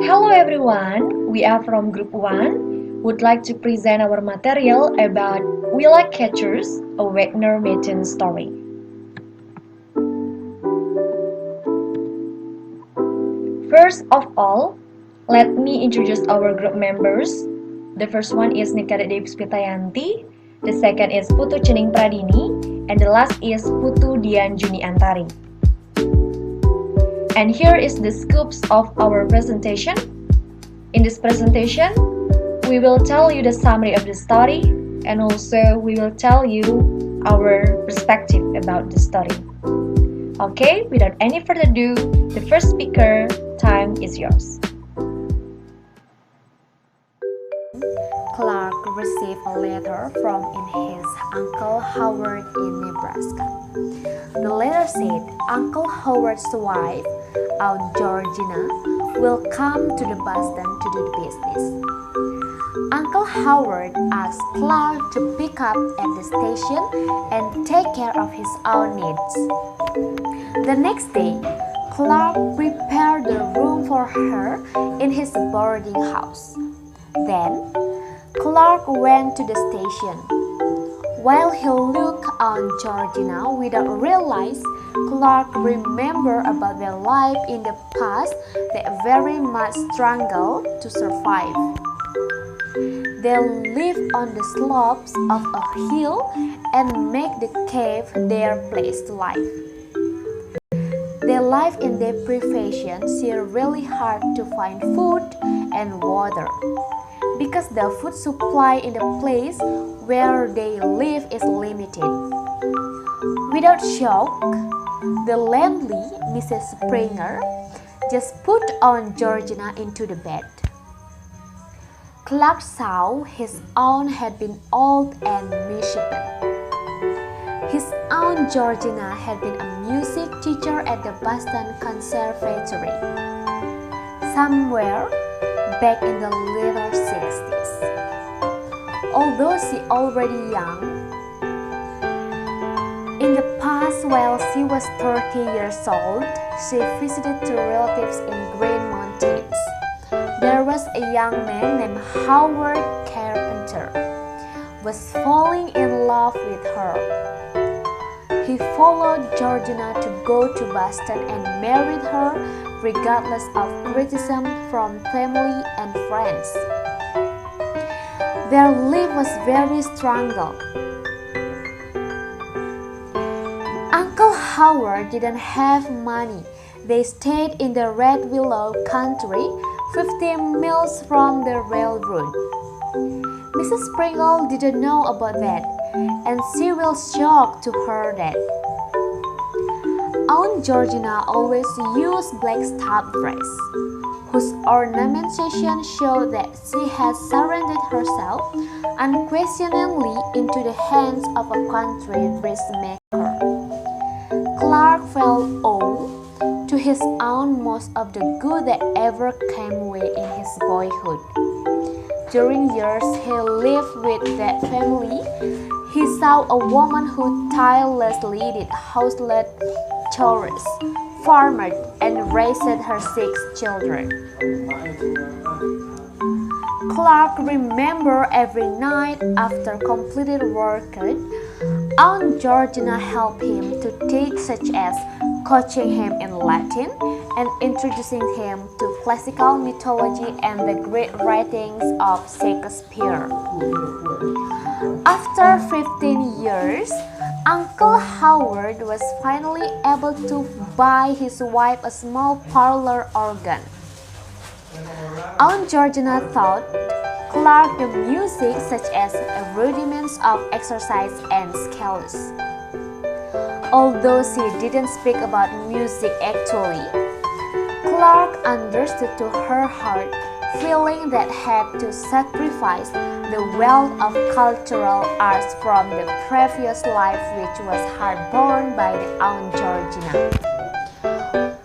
Hello everyone, we are from Group 1. Would like to present our material about Willa Catchers, a Wagner Matinee story. First of all, let me introduce our group members. The first one is Kadek Dewi Puspita Yanti, the second is Putu Cening Pradini, and the last is Putu Dian Juni Antari. And here is the scoops of our presentation. In this presentation, we will tell you the summary of the story and also we will tell you our perspective about the story. Okay, without any further ado, the first speaker, time is yours. Clark received a letter from his Uncle Howard in Nebraska. The letter said Uncle Howard's wife, Aunt Georgina, will come to the Boston to do business. Uncle Howard asked Clark to pick up at the station and take care of his own needs. The next day, Clark prepared the room for her in his boarding house. Then, Clark went to the station. While he looked on Georgina without realize, Clark remembered about their life in the past that very much struggled to survive. They lived on the slopes of a hill and make the cave their place to live. Their life in deprivation seemed really hard to find food and water, because the food supply in the place where they live is limited. Without shock, the landlady, Mrs. Springer, just put on Georgina into the bed. Clark saw his aunt had been old and misshapen. His aunt Georgina had been a music teacher at the Boston Conservatory. Somewhere back in the later 60s. Although she already young, in the past while she was 30 years old, she visited two relatives in Green Mountains. There was a young man named Howard Carpenter, was falling in love with her. He followed Georgina to go to Boston and married her regardless of criticism from family and friends. Their life was very struggle. Uncle Howard didn't have money. They stayed in the Red Willow country, 15 miles from the railroad. Mrs. Springer didn't know about that, and she was shocked to hear that. Aunt Georgina always used black stuff dress, whose ornamentation showed that she had surrendered herself unquestioningly into the hands of a country dressmaker. Clark felt owed to his aunt most of the good that ever came way in his boyhood. During years he lived with that family, he saw a woman who tirelessly did household chores, farmed, and raised her 6 children. Clark remembered every night after completed work, Aunt Georgina helped him to teach, such as coaching him in Latin and introducing him to classical mythology and the great writings of Shakespeare. After 15 years, Uncle Howard was finally able to buy his wife a small parlor organ. Aunt Georgina taught Clark the music, such as rudiments of exercise and scales. Although she didn't speak about music actually, Clark understood to her heart, feeling that had to sacrifice the wealth of cultural arts from the previous life which was hard-borne by the Aunt Georgina.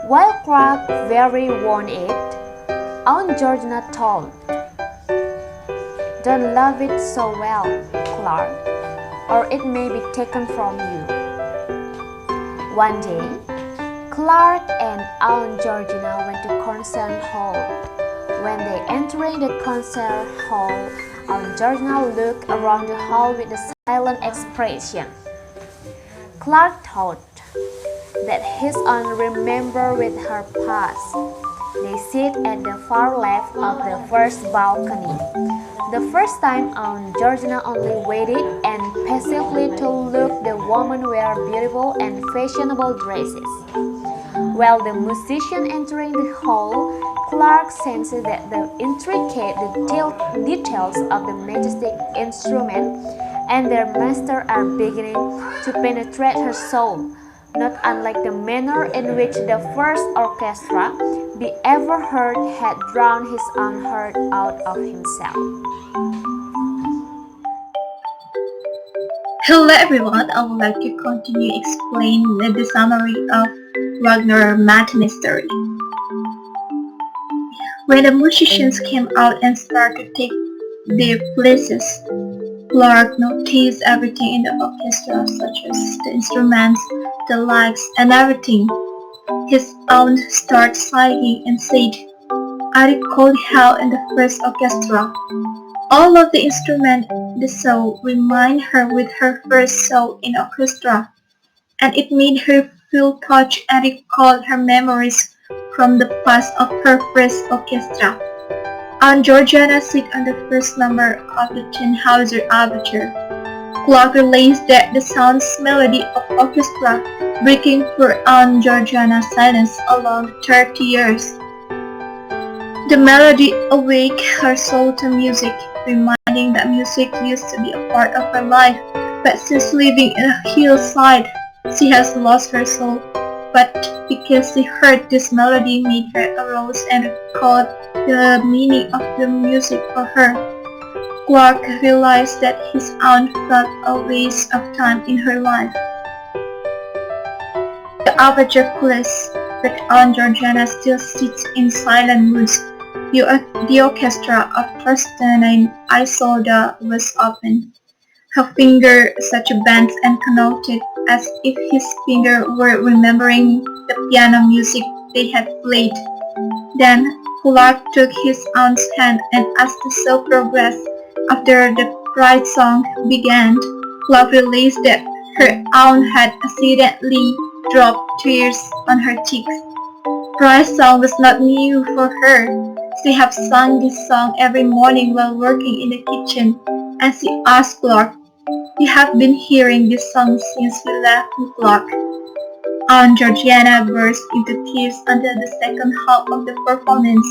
While Clark very wanted it, Aunt Georgina told, "Don't love it so well, Clark, or it may be taken from you." One day, Clark and Aunt Georgina went to Concert Hall, entering the concert hall, Georgina looked around the hall with a silent expression. Clark thought that his aunt remembered with her past. They sit at the far left of the first balcony. The first time Georgina only waited and passively to look the woman wear beautiful and fashionable dresses. While the musician entering the hall, Clark sensed that the intricate details of the majestic instrument and their master are beginning to penetrate her soul, not unlike the manner in which the first orchestra be ever heard had drowned his own heart out of himself. Hello everyone, I would like to continue explain the summary of Wagner Matinee story. When the musicians came out and started to take their places, Clark noticed everything in the orchestra, such as the instruments, the lights, and everything. His aunt started sighing and said, "I recall how in the first orchestra, all of the instruments the saw remind her with her first saw in orchestra, and it made her feel touched and recalled her memories from the past of her first orchestra." Aunt Georgiana sit on the first number of the Tannhauser Overture. Clark realized that the sounds melody of orchestra breaking through Aunt Georgiana's silence along 30 years. The melody awake her soul to music, reminding that music used to be a part of her life, but since living in a hillside, she has lost her soul. But because she heard this melody made her arouse and recalled the meaning of the music for her, Clark realized that his aunt felt a waste of time in her life. The overture closed, but Aunt Georgiana still sits in silent mood. The orchestra of Pradini Isolde was open. Her finger such bent and connoted as if his finger were remembering the piano music they had played. Then Clark took his aunt's hand and as the show progressed, after the pride song began, Clark realized that her aunt had accidentally dropped tears on her cheeks. Pride song was not new for her. She had sung this song every morning while working in the kitchen, and she asked Clark, "You have been hearing this song since we left Clark?" Aunt Georgiana burst into tears until the second half of the performance.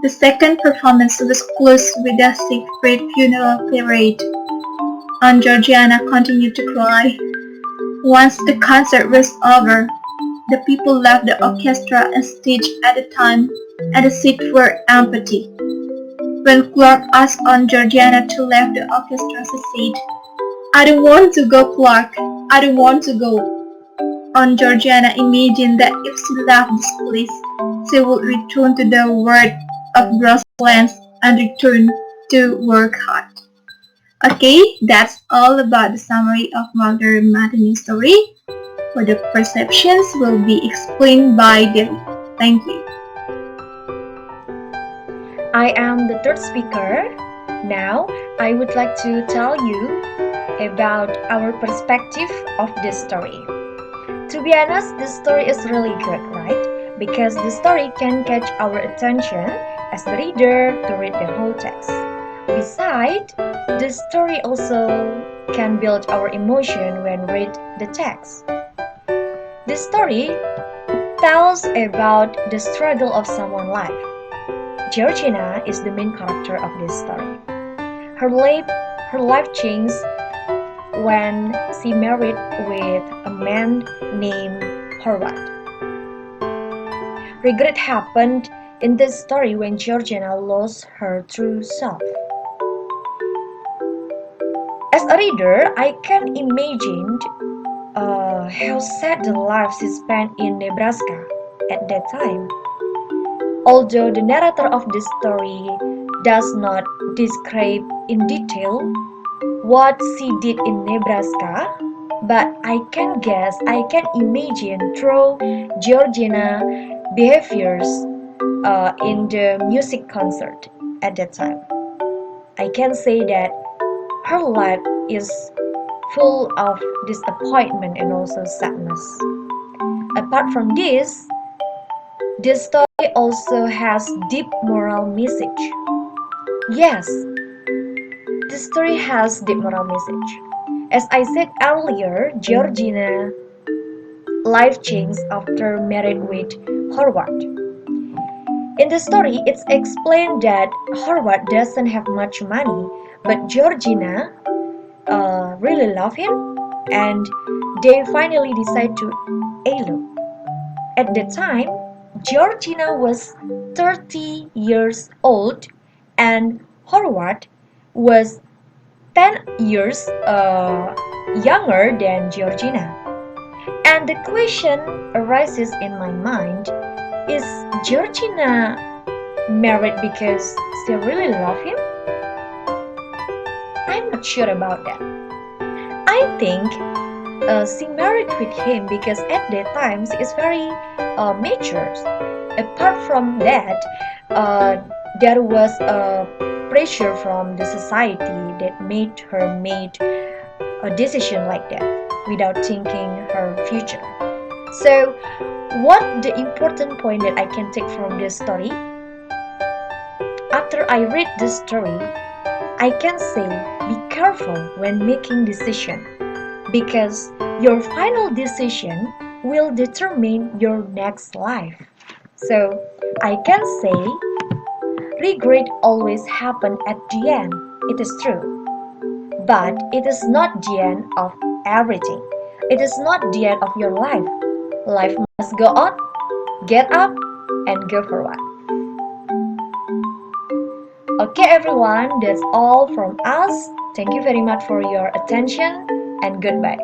The second performance was closed with a secret funeral parade. Aunt Georgiana continued to cry. Once the concert was over, the people left the orchestra and stage at a time, and the seats were empty. When Clark asked Aunt Georgiana to leave the orchestra, she said, "I don't want to go, Clark. I don't want to go." Aunt Georgiana imagined that if she left this place, she would return to the world of grasslands and return to work hard. Okay, that's all about the summary of Wagner Matinee story. For the perceptions will be explained by Dewi. Thank you. I am the third speaker. Now, I would like to tell you about our perspective of this story. To be honest, this story is really good, right? Because the story can catch our attention as the reader to read the whole text. Besides, the story also can build our emotion when read the text. This story tells about the struggle of someone's life. Georgina is the main character of this story. Her life changed when she married with a man named Howard. Regret happened in this story when Georgina lost her true self. As a reader, I can imagine how sad the life she spent in Nebraska at that time. Although the narrator of this story does not describe in detail what she did in Nebraska, but I can imagine through Georgina's behaviors in the music concert at that time. I can say that her life is full of disappointment and also sadness. Apart from this story also has deep moral message. Yes, this story has deep moral message. As I said earlier, Georgina life changed after married with Howard. In the story, it's explained that Howard doesn't have much money, but Georgina really love him, and they finally decide to elope. At the time, Georgina was 30 years old and Howard was 10 years younger than Georgina. And the question arises in my mind, is Georgina married because she really loves him? I'm not sure about that. I think she married with him because at that time she is very mature. Apart from that, there was a pressure from the society that made her make a decision like that without thinking her future. So, what the important point that I can take from this story? After I read this story, I can say be careful when making decision because your final decision will determine your next life. So, I can say regret always happen at the end. It is true. But it is not the end of everything. It is not the end of your life. Life must go on. Get up and go forward. Okay everyone, that's all from us. Thank you very much for your attention and goodbye.